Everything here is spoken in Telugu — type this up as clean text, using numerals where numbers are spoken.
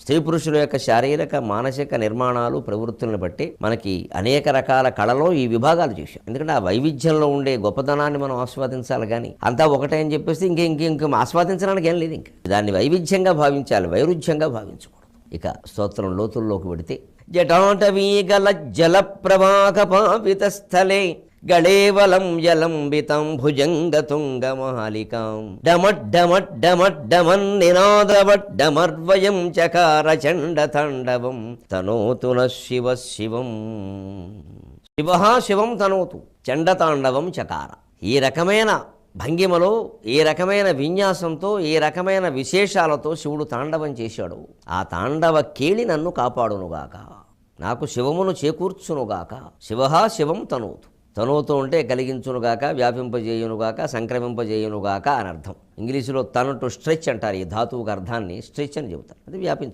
స్త్రీ పురుషుల యొక్క శారీరక మానసిక నిర్మాణాలు ప్రవృత్తులను బట్టి మనకి అనేక రకాల కళలో ఈ విభాగాలు చేశాం. ఎందుకంటే ఆ వైవిధ్యంలో ఉండే గొప్పదనాన్ని మనం ఆస్వాదించాలి, కానీ అంతా ఒకటే అని చెప్పేసి ఇంక ఆస్వాదించడానికి ఏం లేదు. ఇంక దాన్ని వైవిధ్యంగా భావించాలి, వైరుధ్యంగా భావించకూడదు. ఇక స్తోత్రం లోతుల్లోకి పెడితే జటాటవీగల జల ప్రవాహ పాపిత స్థలే గళేవలం జలంబితం భుజంగతుంగమాలికాం డమడ్డమడ్డమడ్డమన్నినాదవడ్డమర్వయం చకార చండతాండవం తనోతున శివ శివం. శివ శివం తనోతు చండతాండవం చకార. ఈ రకమైన భంగిమలో, ఈ రకమైన విన్యాసంతో, ఈ రకమైన విశేషాలతో శివుడు తాండవం చేశాడు. ఆ తాండవ కేళి నన్ను కాపాడునుగాక, నాకు శివమును చేకూర్చునుగాక. శివ శివం తనోతు. తనోతు అంటే కలిగించునుగాక, వ్యాపింపజేయునుగాక, సంక్రమింపజేయునుగాక అని అర్థం. ఇంగ్లీషులో తన టు స్ట్రెచ్ అంటారు. ఈ ధాతువుకు అర్థాన్ని స్ట్రెచ్ అని చెబుతారు. అది వ్యాపించ